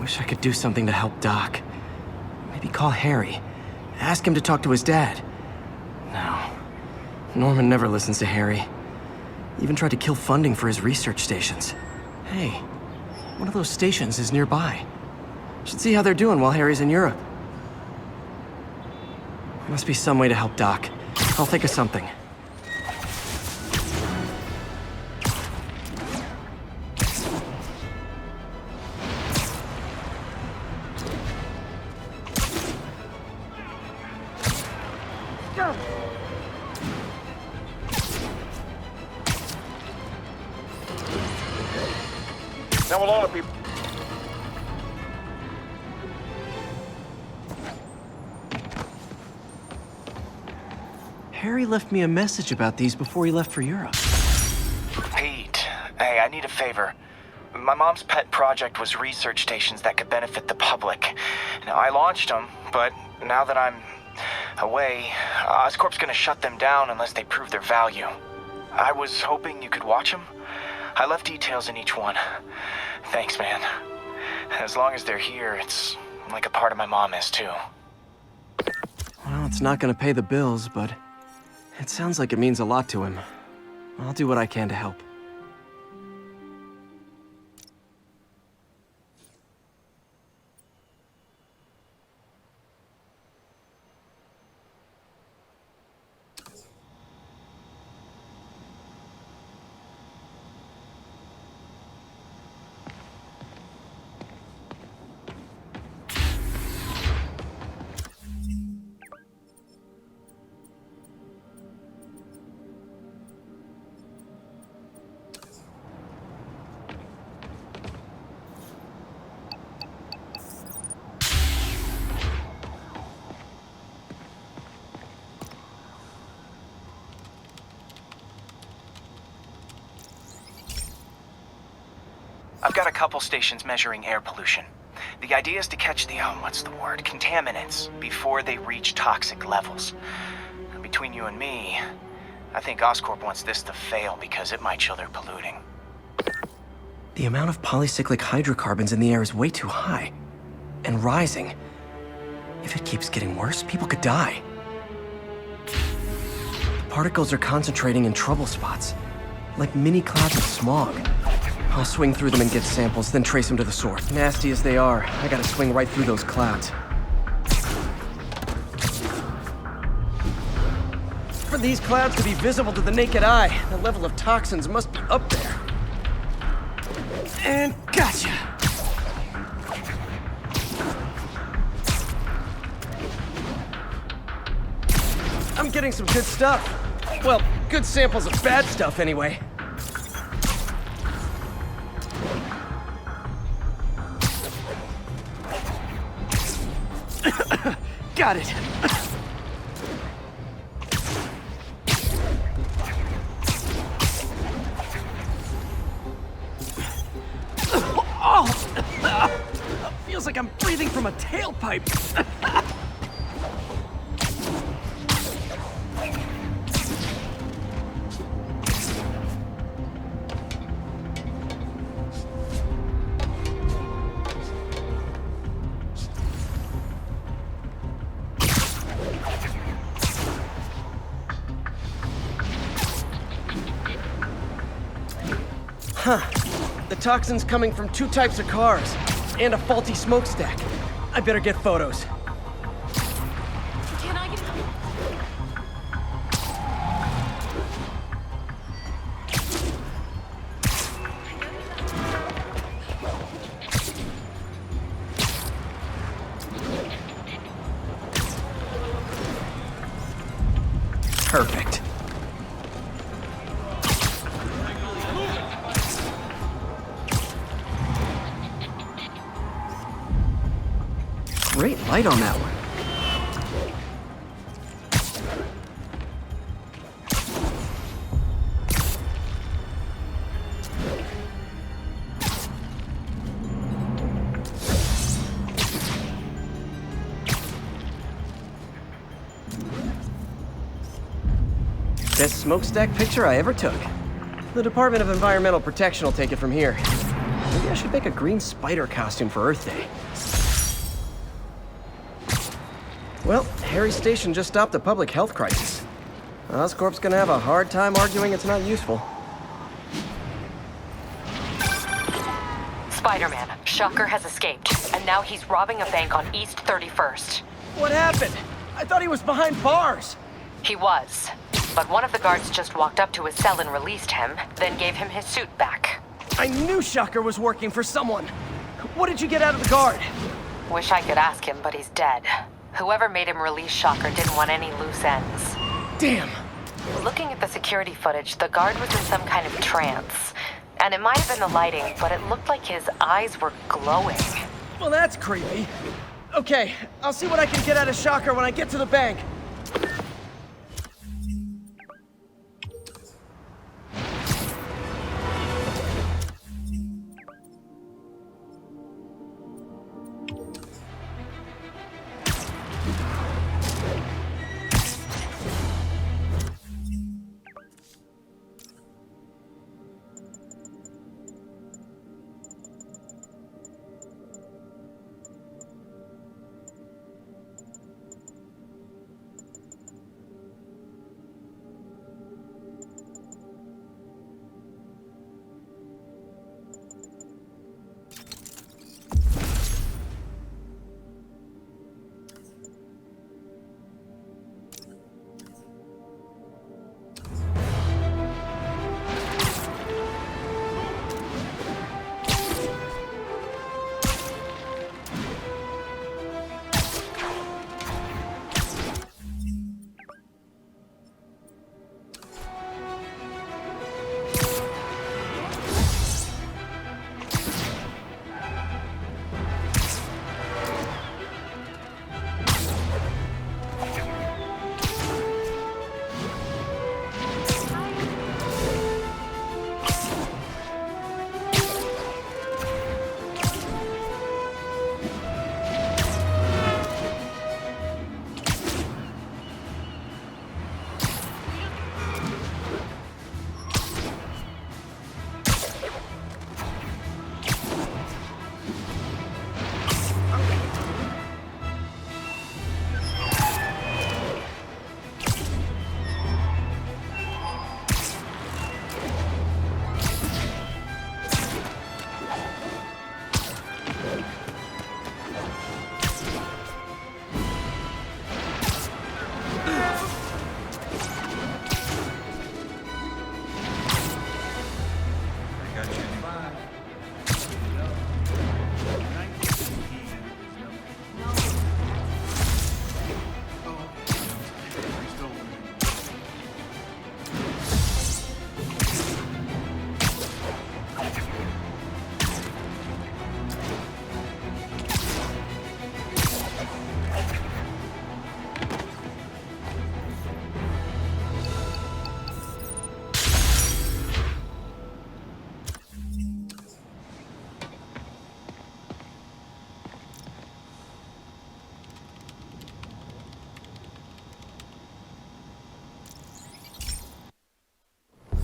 Wish I could do something to help Doc. Maybe call Harry. Ask him to talk to his dad. No. Norman never listens to Harry. Even tried to kill funding for his research stations. Hey, one of those stations is nearby. Should see how they're doing while Harry's in Europe. Must be some way to help Doc. I'll think of something. Now a lot of people. Harry left me a message about these before he left for Europe. Pete, hey, I need a favor. My mom's pet project was research stations that could benefit the public. Now, I launched them, but now that I'm away, Oscorp's gonna shut them down unless they prove their value. I was hoping you could watch them. I left details in each one. Thanks, man. As long as they're here, it's like a part of my mom is, too. Well, it's not gonna pay the bills, but it sounds like it means a lot to him. I'll do what I can to help. I've got a couple stations measuring air pollution. The idea is to catch the, contaminants before they reach toxic levels. Between you and me, I think Oscorp wants this to fail because it might show they're polluting. The amount of polycyclic hydrocarbons in the air is way too high. And rising. If it keeps getting worse, people could die. The particles are concentrating in trouble spots, like mini clouds of smog. I'll swing through them and get samples, then trace them to the source. Nasty as they are, I gotta swing right through those clouds. For these clouds to be visible to the naked eye, the level of toxins must be up there. And gotcha! I'm getting some good stuff. Well, good samples of bad stuff anyway. Got it. Oh! Feels like I'm breathing from a tailpipe. Huh. The toxin's coming from two types of cars, and a faulty smokestack. I better get photos. Can I get... Perfect. Great light on that one. Best smokestack picture I ever took. The Department of Environmental Protection will take it from here. Maybe I should make a green spider costume for Earth Day. Well, Harry's station just stopped a public health crisis. Oscorp's gonna have a hard time arguing it's not useful. Spider-Man, Shocker has escaped, and now he's robbing a bank on East 31st. What happened? I thought he was behind bars. He was, but one of the guards just walked up to his cell and released him, then gave him his suit back. I knew Shocker was working for someone. What did you get out of the guard? Wish I could ask him, but he's dead. Whoever made him release Shocker didn't want any loose ends. Damn. Looking at the security footage, the guard was in some kind of trance. And it might have been the lighting, but it looked like his eyes were glowing. Well, that's creepy. Okay, I'll see what I can get out of Shocker when I get to the bank.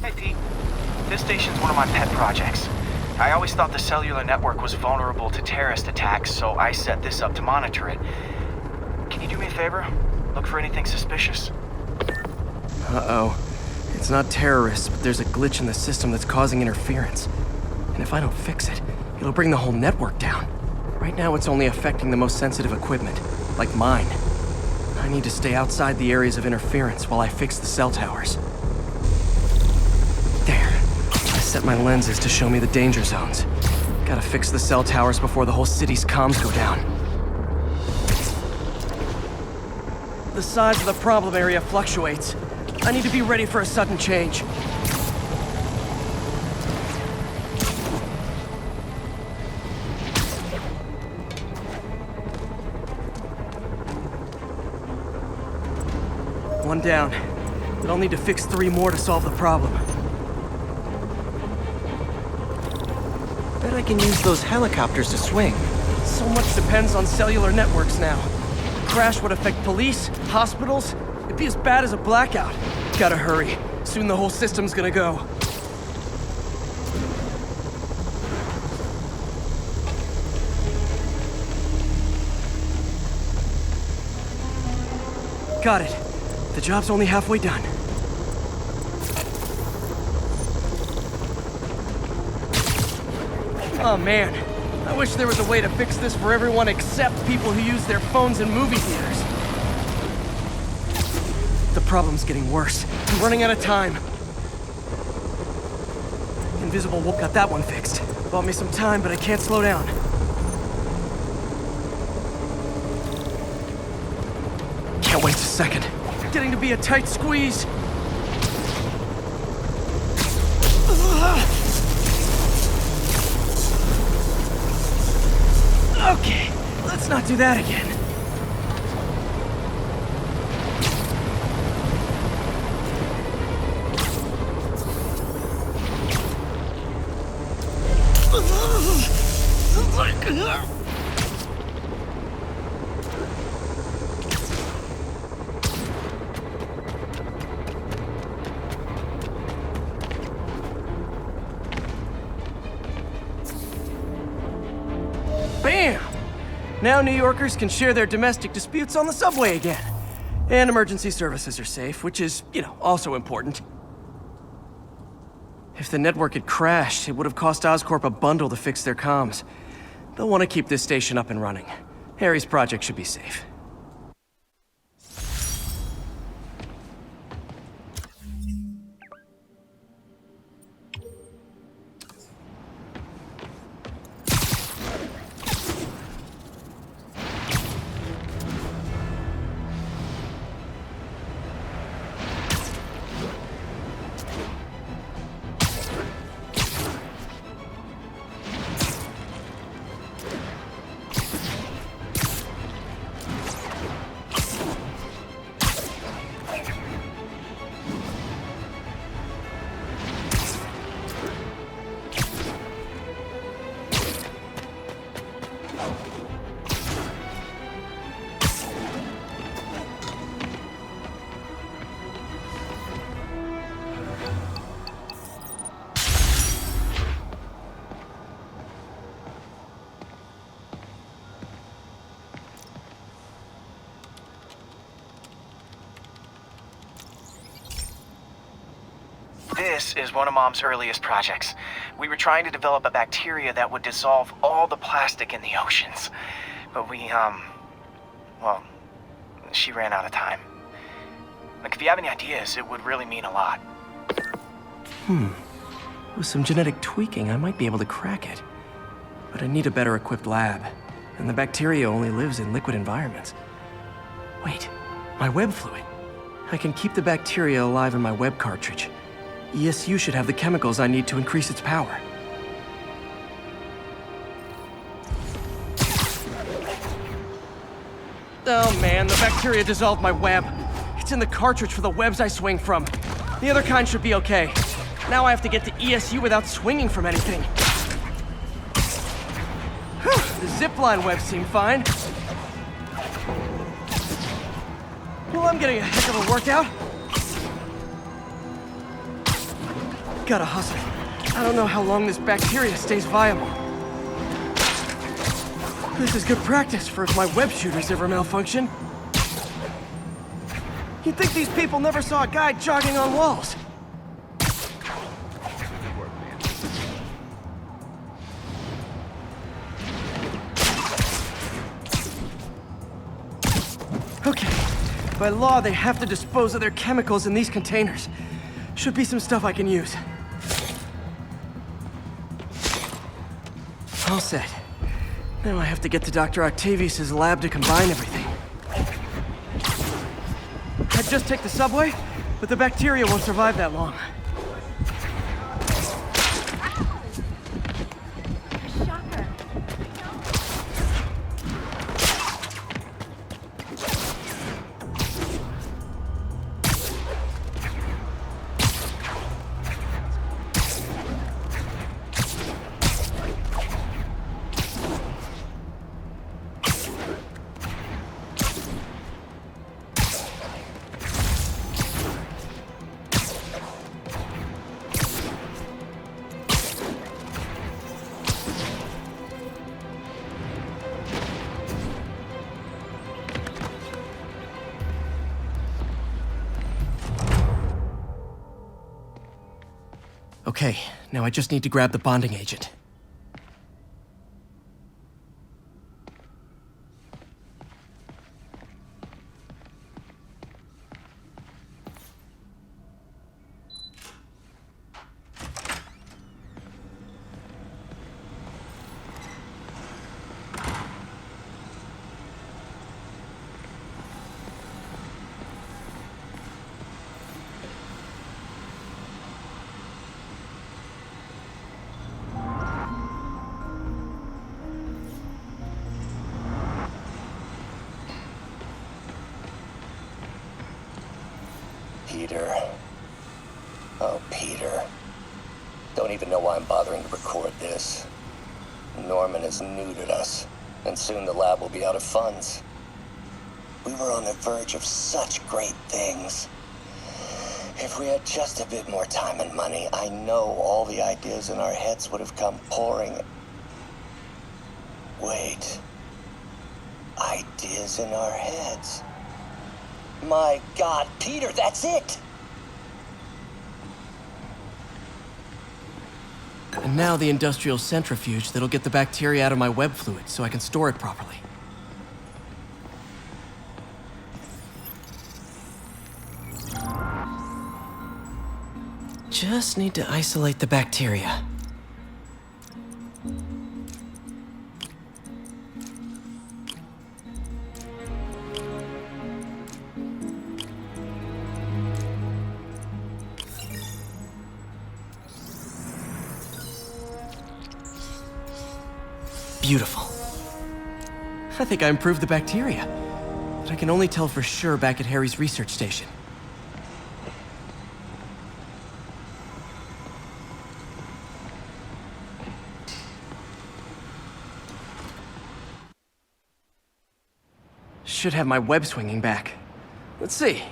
Hey, Pete. This station's one of my pet projects. I always thought the cellular network was vulnerable to terrorist attacks, so I set this up to monitor it. Can you do me a favor? Look for anything suspicious. Uh-oh. It's not terrorists, but there's a glitch in the system that's causing interference. And if I don't fix it, it'll bring the whole network down. Right now, it's only affecting the most sensitive equipment, like mine. I need to stay outside the areas of interference while I fix the cell towers. There. I set my lenses to show me the danger zones. Gotta fix the cell towers before the whole city's comms go down. The size of the problem area fluctuates. I need to be ready for a sudden change. One down, but I'll need to fix 3 more to solve the problem. Bet I can use those helicopters to swing. So much depends on cellular networks now. A crash would affect police, hospitals. It'd be as bad as a blackout. Gotta hurry. Soon the whole system's gonna go. Got it. The job's only halfway done. Oh man, I wish there was a way to fix this for everyone except people who use their phones in movie theaters. The problem's getting worse. I'm running out of time. Invisible Wolf got that one fixed. Bought me some time, but I can't slow down. Can't wait a second. Getting to be a tight squeeze. Okay, let's not do that again. Bam! Now New Yorkers can share their domestic disputes on the subway again. And emergency services are safe, which is, also important. If the network had crashed, it would have cost Oscorp a bundle to fix their comms. They'll want to keep this station up and running. Harry's project should be safe. This is one of Mom's earliest projects. We were trying to develop a bacteria that would dissolve all the plastic in the oceans. But well, she ran out of time. Like, if you have any ideas, it would really mean a lot. With some genetic tweaking, I might be able to crack it. But I need a better equipped lab. And the bacteria only lives in liquid environments. Wait, my web fluid. I can keep the bacteria alive in my web cartridge. ESU should have the chemicals I need to increase its power. Oh man, the bacteria dissolved my web. It's in the cartridge for the webs I swing from. The other kind should be okay. Now I have to get to ESU without swinging from anything. The zipline webs seem fine. Well, I'm getting a heck of a workout. Gotta hustle. I don't know how long this bacteria stays viable. This is good practice for if my web shooters ever malfunction. You'd think these people never saw a guy jogging on walls. Okay. By law, they have to dispose of their chemicals in these containers. Should be some stuff I can use. All set. Now I have to get to Dr. Octavius' lab to combine everything. I'd just take the subway, but the bacteria won't survive that long. Okay, now I just need to grab the bonding agent. Peter. Oh, Peter. Don't even know why I'm bothering to record this. Norman has neutered us, and soon the lab will be out of funds. We were on the verge of such great things. If we had just a bit more time and money, I know all the ideas in our heads would have come pouring. Wait. Ideas in our heads. My God, Peter, that's it! And now the industrial centrifuge that'll get the bacteria out of my web fluid so I can store it properly. Just need to isolate the bacteria. Beautiful. I think I improved the bacteria, but I can only tell for sure back at Harry's research station. Should have my web swinging back. Let's see.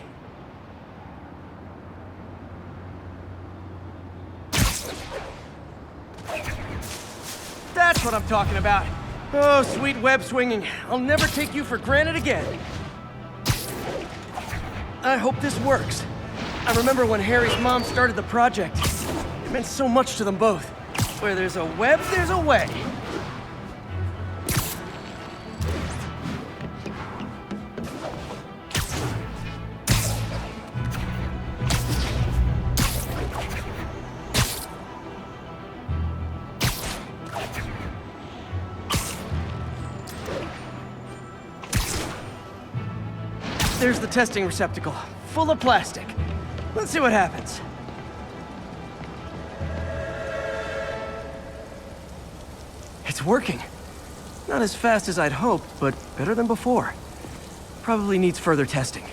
That's what I'm talking about. Oh, sweet web swinging. I'll never take you for granted again. I hope this works. I remember when Harry's mom started the project. It meant so much to them both. Where there's a web, there's a way. There's the testing receptacle, full of plastic. Let's see what happens. It's working. Not as fast as I'd hoped, but better than before. Probably needs further testing.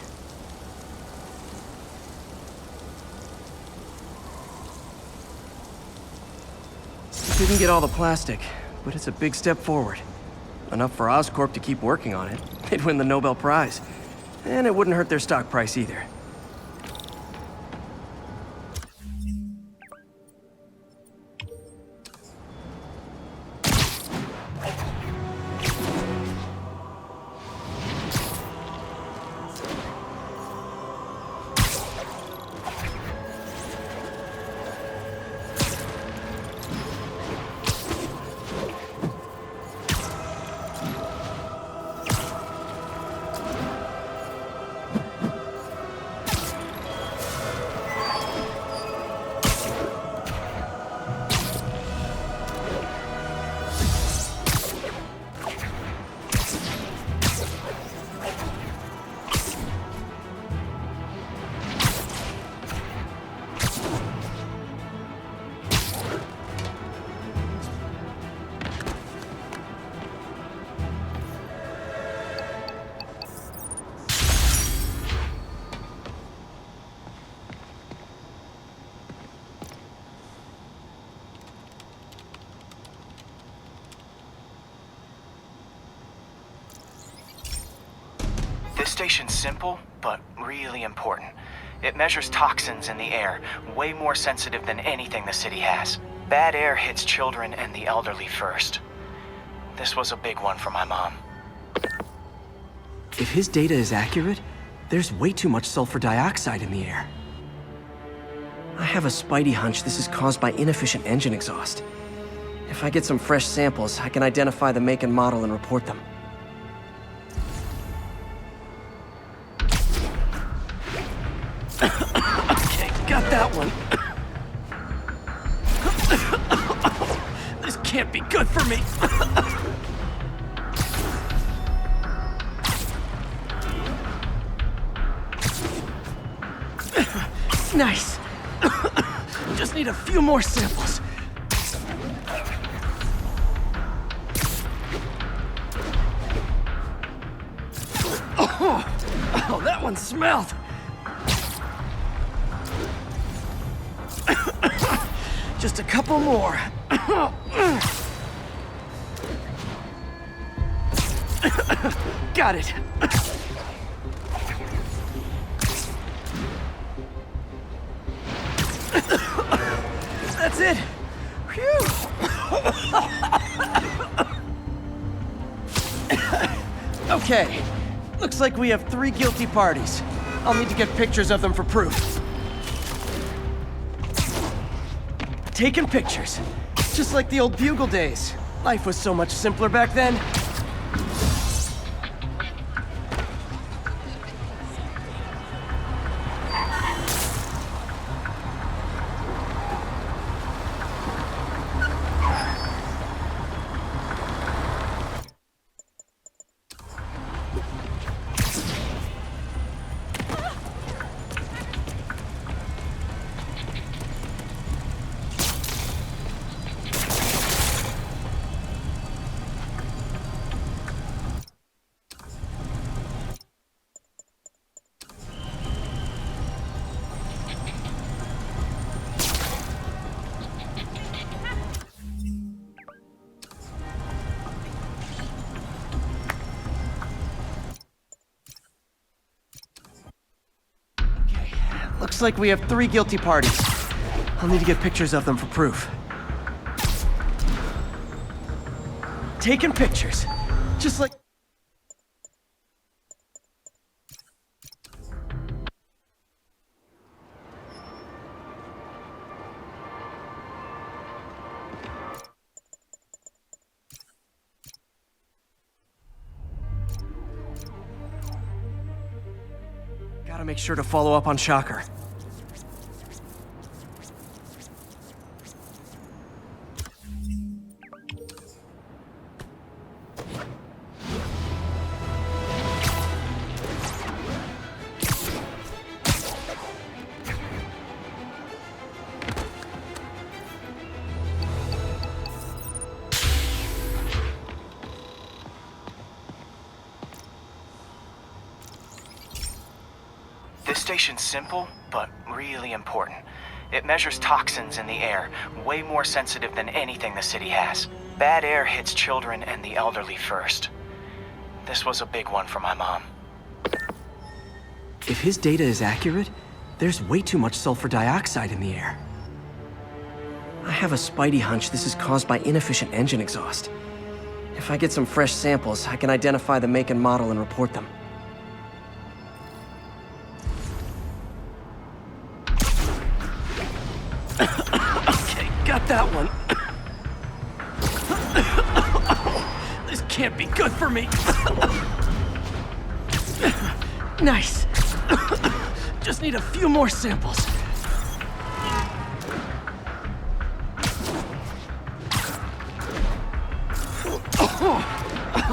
Didn't get all the plastic, but it's a big step forward. Enough for Oscorp to keep working on it. They'd win the Nobel Prize. And it wouldn't hurt their stock price either. This station's simple, but really important. It measures toxins in the air, way more sensitive than anything the city has. Bad air hits children and the elderly first. This was a big one for my mom. If his data is accurate, there's way too much sulfur dioxide in the air. I have a spidey hunch this is caused by inefficient engine exhaust. If I get some fresh samples, I can identify the make and model and report them. Okay, got that one. This can't be good for me. Nice. Just need a few more samples. Oh, that one smelled. Just a couple more. Got it. That's it. Phew. Okay. Looks like we have 3 guilty parties. I'll need to get pictures of them for proof. Taking pictures. Just like the old Bugle days. Life was so much simpler back then. Looks like we have 3 guilty parties. I'll need to get pictures of them for proof. Taking pictures. Just like... Gotta make sure to follow up on Shocker. This station's simple, but really important. It measures toxins in the air, way more sensitive than anything the city has. Bad air hits children and the elderly first. This was a big one for my mom. If his data is accurate, there's way too much sulfur dioxide in the air. I have a spidey hunch this is caused by inefficient engine exhaust. If I get some fresh samples, I can identify the make and model and report them. Okay, got that one. This can't be good for me. Nice. Just need a few more samples.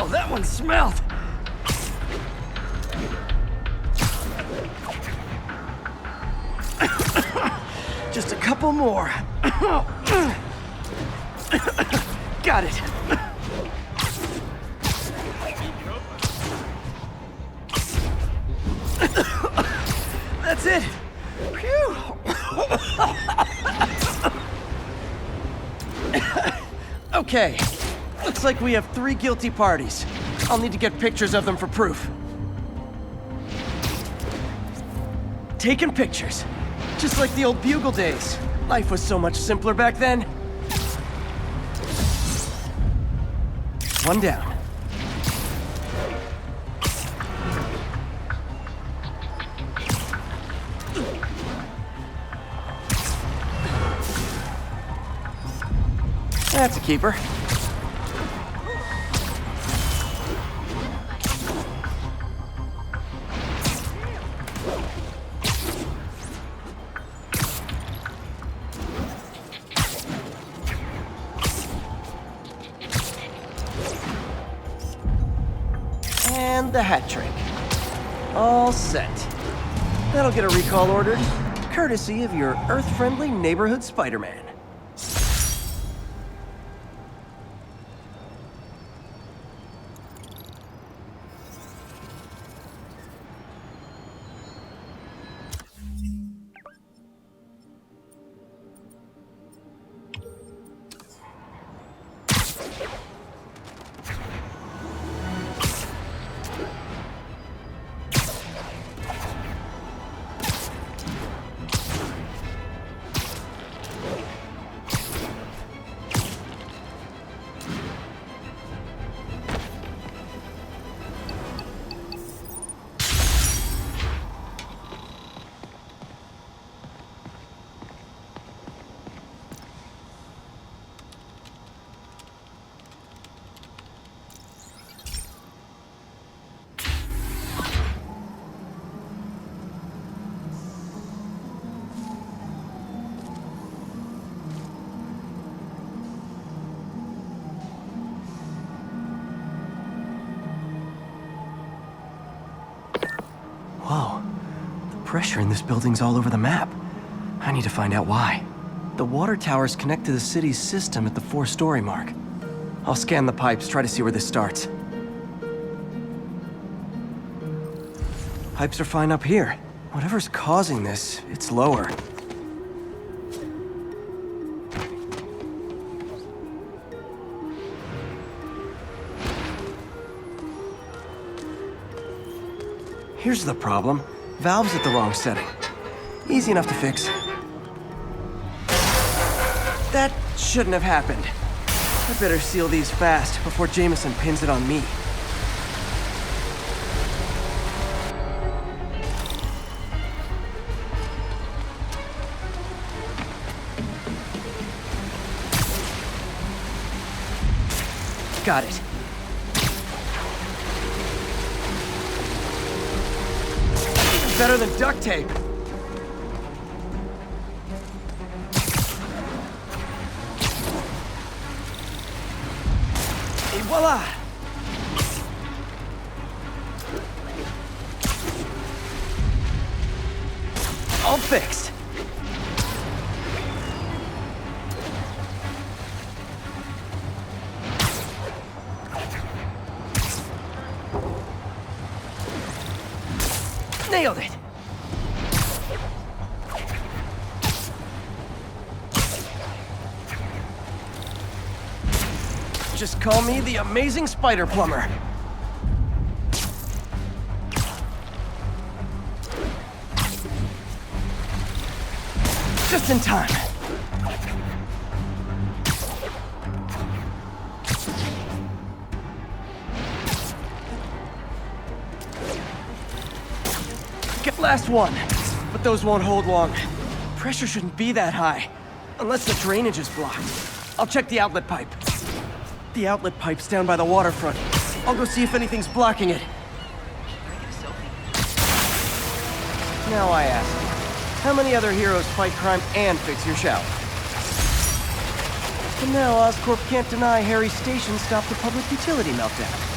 Oh, that one smelled. Just a couple more. Got it. That's it. Phew. Okay. Looks like we have 3 guilty parties. I'll need to get pictures of them for proof. Taking pictures. Just like the old Bugle days. Life was so much simpler back then. One down. That's a keeper. And the hat trick. All set. That'll get a recall ordered, courtesy of your Earth-friendly neighborhood Spider-Man. Whoa. The pressure in this building's all over the map. I need to find out why. The water towers connect to the city's system at the 4-story mark. I'll scan the pipes, try to see where this starts. Pipes are fine up here. Whatever's causing this, it's lower. Here's the problem. Valve's at the wrong setting. Easy enough to fix. That shouldn't have happened. I better seal these fast before Jameson pins it on me. Got it. Better than duct tape. Et voila! All fixed. Nailed it! Just call me the amazing spider plumber. Just in time. Last one, but those won't hold long. Pressure shouldn't be that high, unless the drainage is blocked. I'll check the outlet pipe. The outlet pipe's down by the waterfront. I'll go see if anything's blocking it. Now I ask, how many other heroes fight crime and fix your shower? And now Oscorp can't deny Harry's station stopped a public utility meltdown.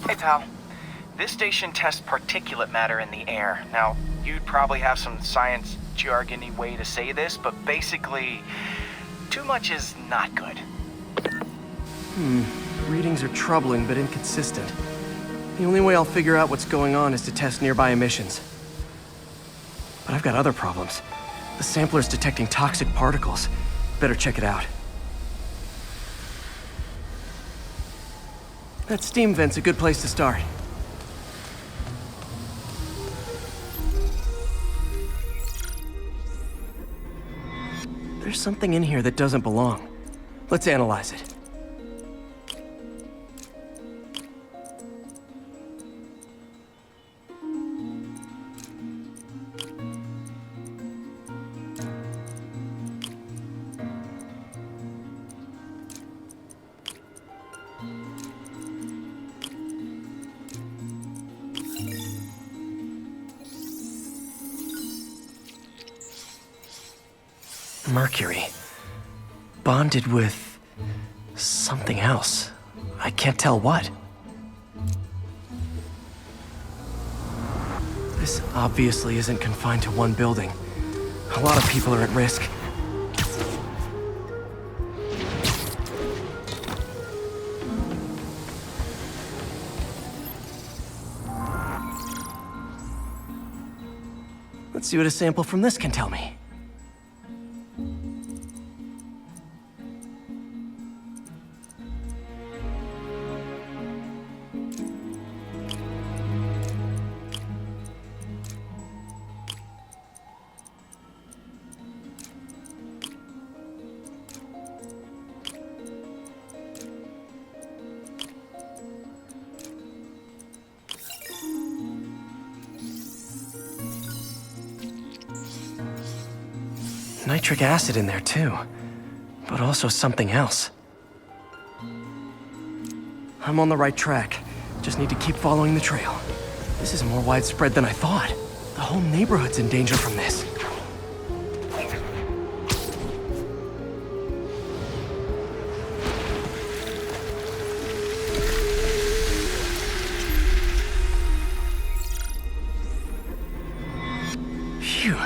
Hey, pal. This station tests particulate matter in the air. Now, you'd probably have some science jargony way to say this, but basically, too much is not good. Readings are troubling but inconsistent. The only way I'll figure out what's going on is to test nearby emissions. But I've got other problems. The sampler's detecting toxic particles. Better check it out. That steam vent's a good place to start. There's something in here that doesn't belong. Let's analyze it. Mercury. Bonded with something else. I can't tell what. This obviously isn't confined to one building. A lot of people are at risk. Let's see what a sample from this can tell me. Nitric acid in there too, but also something else. I'm on the right track. Just need to keep following the trail. This is more widespread than I thought. The whole neighborhood's in danger from this. Phew.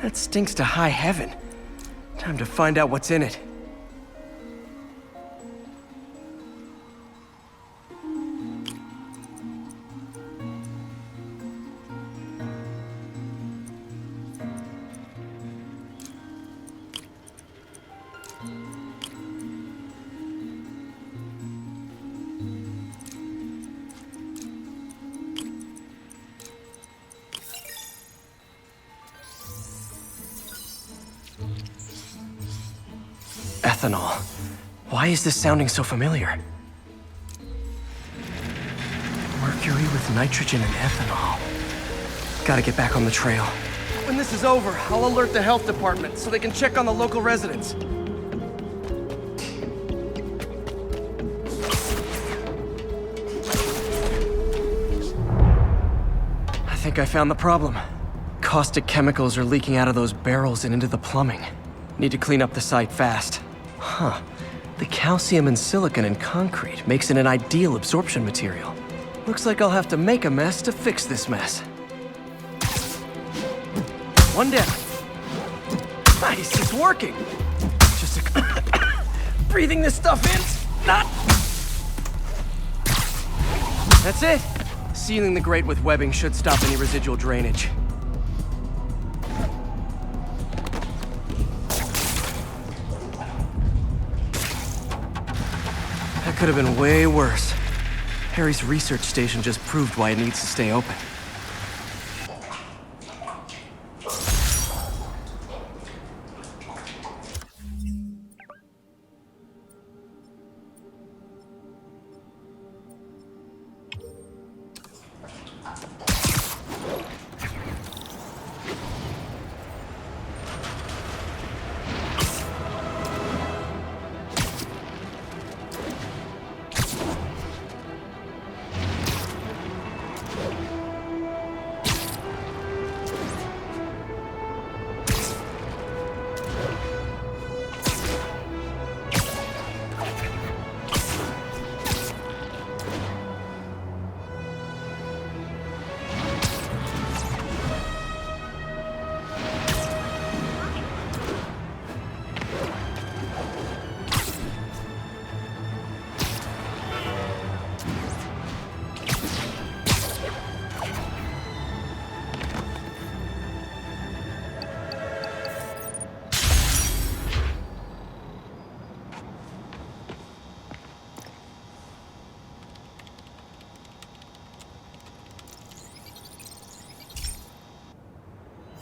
That stinks to high heaven. Time to find out what's in it. Ethanol. Why is this sounding so familiar? Mercury with nitrogen and ethanol. Gotta get back on the trail. When this is over, I'll alert the health department so they can check on the local residents. I think I found the problem. Caustic chemicals are leaking out of those barrels and into the plumbing. Need to clean up the site fast. Huh. The calcium and silicon in concrete makes it an ideal absorption material. Looks like I'll have to make a mess to fix this mess. One down. Nice, it's working. Just breathing this stuff in. Not. That's it. Sealing the grate with webbing should stop any residual drainage. That could have been way worse. Harry's research station just proved why it needs to stay open.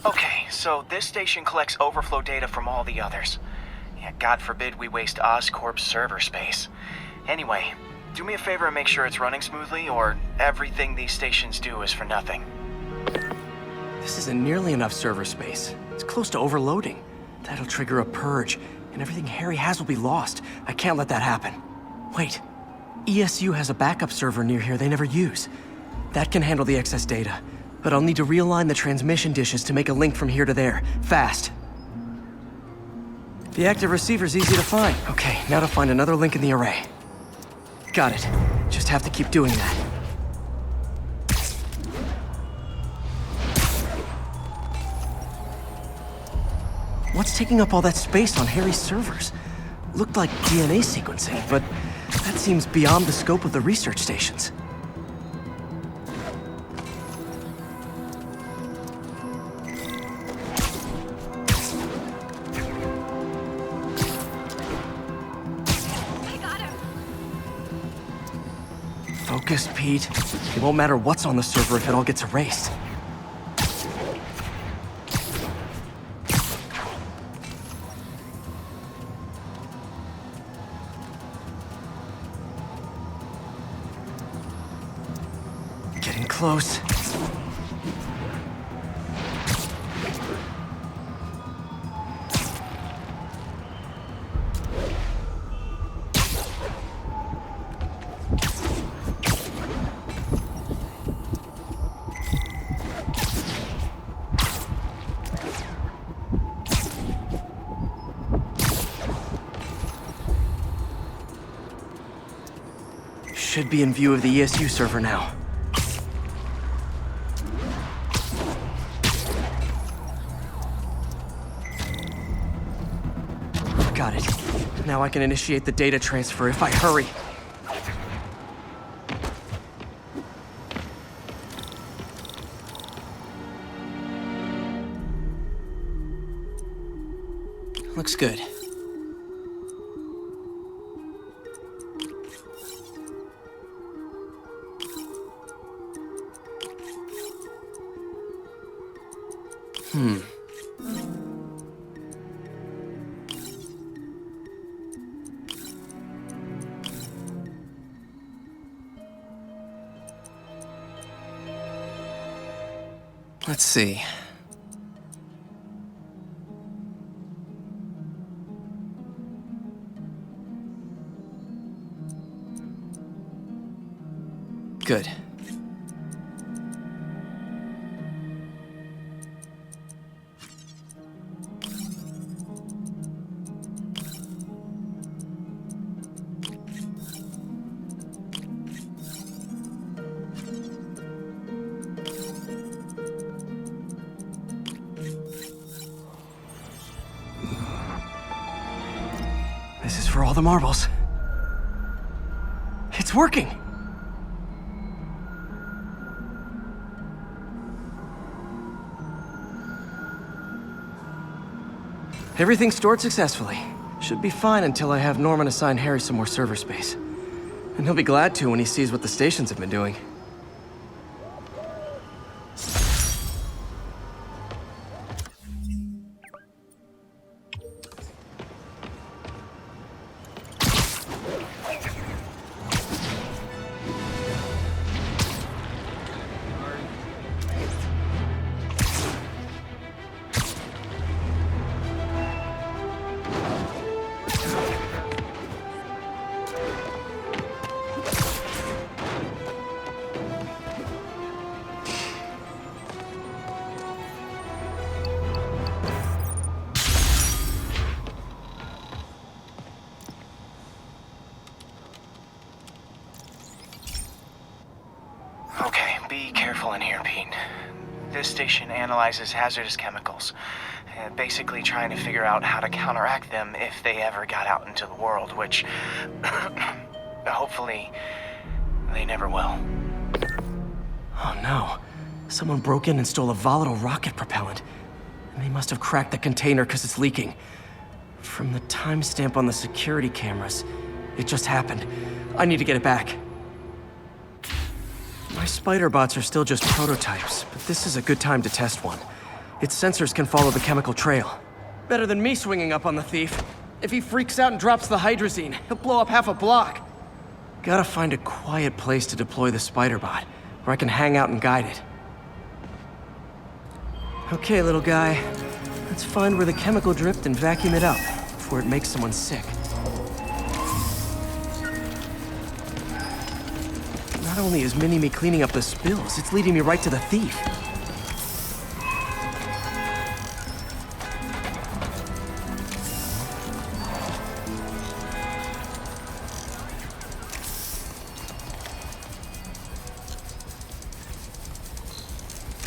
Okay, so this station collects overflow data from all the others. Yeah, God forbid we waste Oscorp's server space. Anyway, do me a favor and make sure it's running smoothly, or everything these stations do is for nothing. This isn't nearly enough server space. It's close to overloading. That'll trigger a purge, and everything Harry has will be lost. I can't let that happen. Wait. ESU has a backup server near here they never use. That can handle the excess data, but I'll need to realign the transmission dishes to make a link from here to there, fast. The active receiver's easy to find. Okay, now to find another link in the array. Got it. Just have to keep doing that. What's taking up all that space on Harry's servers? Looked like DNA sequencing, but that seems beyond the scope of the research stations. Focus, Pete. It won't matter what's on the server if it all gets erased. Getting close. Should be in view of the ESU server now. Got it. Now I can initiate the data transfer if I hurry. Looks good. Let's see. Good. This is for all the marbles. It's working! Everything's stored successfully. Should be fine until I have Norman assign Harry some more server space. And he'll be glad to when he sees what the stations have been doing. Okay, be careful in here, Pete. This station analyzes hazardous chemicals, basically trying to figure out how to counteract them if they ever got out into the world, which hopefully they never will. Oh no. Someone broke in and stole a volatile rocket propellant. And they must have cracked the container because it's leaking. From the timestamp on the security cameras, it just happened. I need to get it back. My spider bots are still just prototypes, but this is a good time to test one. Its sensors can follow the chemical trail. Better than me swinging up on the thief. If he freaks out and drops the hydrazine, he'll blow up half a block. Gotta find a quiet place to deploy the spider bot, where I can hang out and guide it. Okay, little guy. Let's find where the chemical dripped and vacuum it up before it makes someone sick. Not only is Mini-Me cleaning up the spills, it's leading me right to the thief.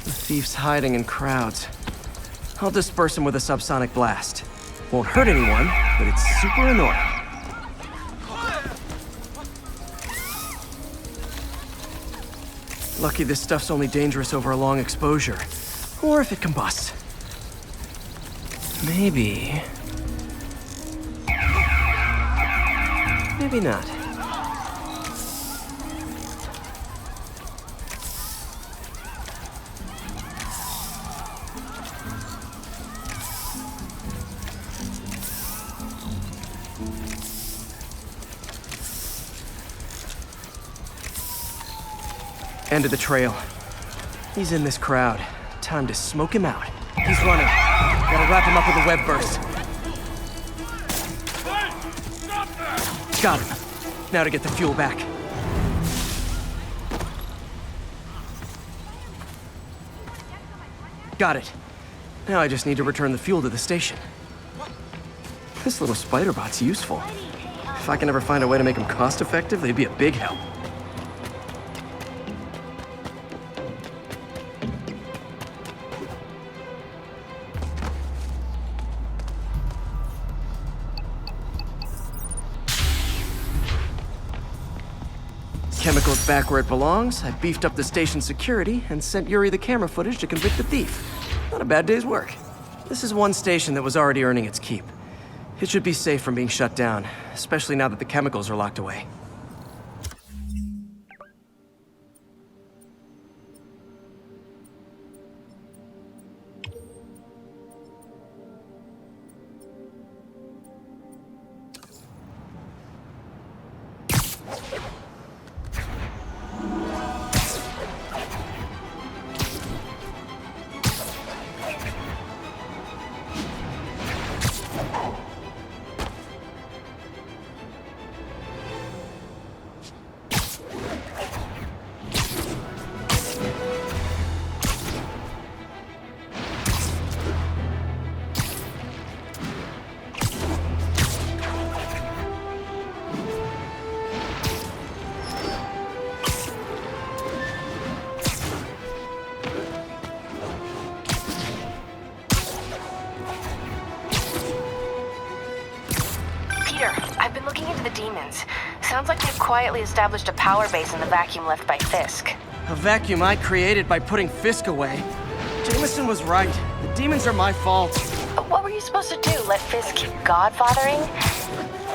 The thief's hiding in crowds. I'll disperse him with a subsonic blast. Won't hurt anyone, but it's super annoying. Lucky this stuff's only dangerous over a long exposure. Or if it combusts. Maybe... maybe not. End of the trail. He's in this crowd. Time to smoke him out. He's running. Gotta wrap him up with a web burst. Got him. Now to get the fuel back. Got it. Now I just need to return the fuel to the station. This little spider bot's useful. If I can ever find a way to make them cost-effective, they'd be a big help. Chemicals back where it belongs. I beefed up the station security and sent Yuri the camera footage to convict the thief. Not a bad day's work. This is one station that was already earning its keep. It should be safe from being shut down, especially now that the chemicals are locked away. Sounds like they've quietly established a power base in the vacuum left by Fisk. A vacuum I created by putting Fisk away. Jameson was right. The demons are my fault. What were you supposed to do? Let Fisk keep godfathering?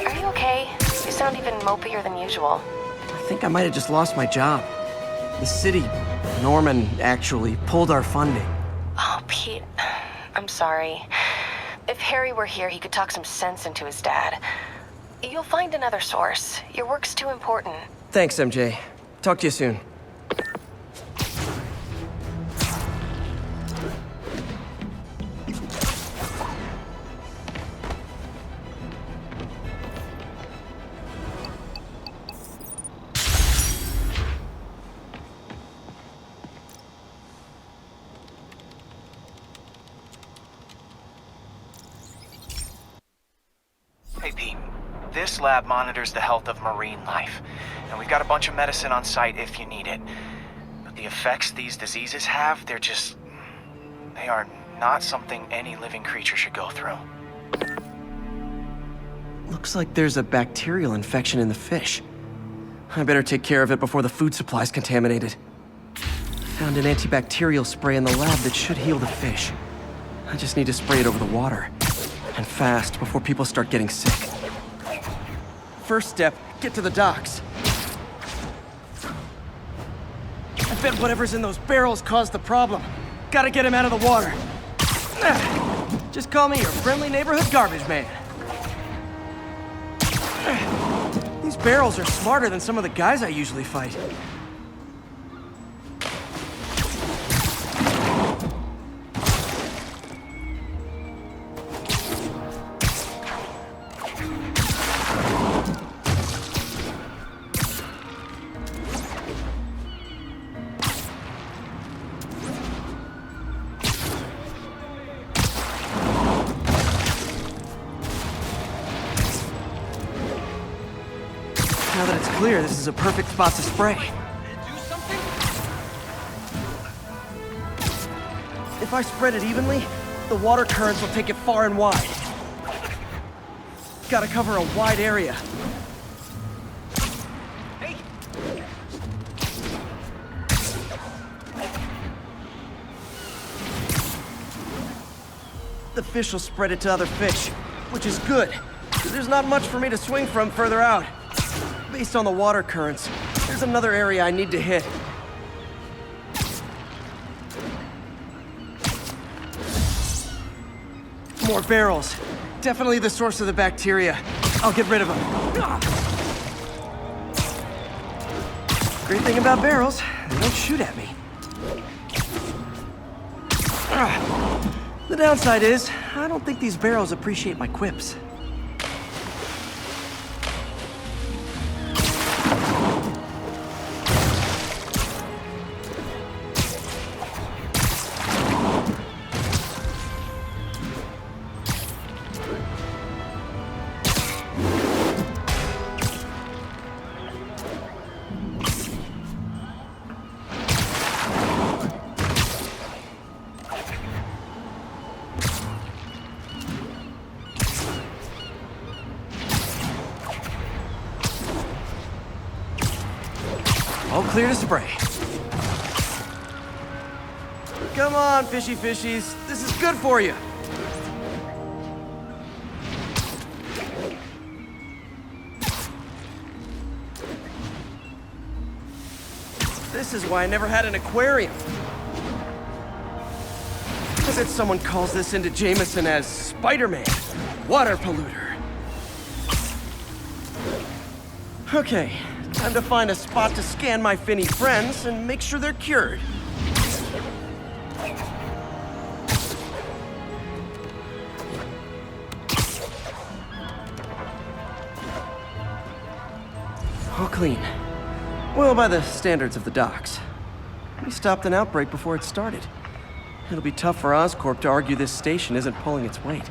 Are you okay? You sound even mopier than usual. I think I might have just lost my job. The city, Norman, actually, pulled our funding. Oh, Pete. I'm sorry. If Harry were here, he could talk some sense into his dad. You'll find another source. Your work's too important. Thanks, MJ. Talk to you soon. Hey, Pete. This lab monitors the health of marine life, and we've got a bunch of medicine on site if you need it. But the effects these diseases have, they are not something any living creature should go through. Looks like there's a bacterial infection in the fish. I better take care of it before the food supply's contaminated. Found an antibacterial spray in the lab that should heal the fish. I just need to spray it over the water. And fast, before people start getting sick. First step, get to the docks. I bet whatever's in those barrels caused the problem. Gotta get him out of the water. Just call me your friendly neighborhood garbage man. These barrels are smarter than some of the guys I usually fight. Now that it's clear, this is a perfect spot to spray. If I spread it evenly, the water currents will take it far and wide. Gotta cover a wide area. Hey. The fish will spread it to other fish, which is good. There's not much for me to swing from further out. Based on the water currents, there's another area I need to hit. More barrels. Definitely the source of the bacteria. I'll get rid of them. Great thing about barrels, they don't shoot at me. The downside is, I don't think these barrels appreciate my quips. All clear to spray. Come on, fishy fishies. This is good for you. This is why I never had an aquarium. I bet someone calls this into Jameson as Spider-Man, water polluter. Okay. Time to find a spot to scan my finny friends and make sure they're cured. All clean. Well, by the standards of the docks. We stopped an outbreak before it started. It'll be tough for Oscorp to argue this station isn't pulling its weight.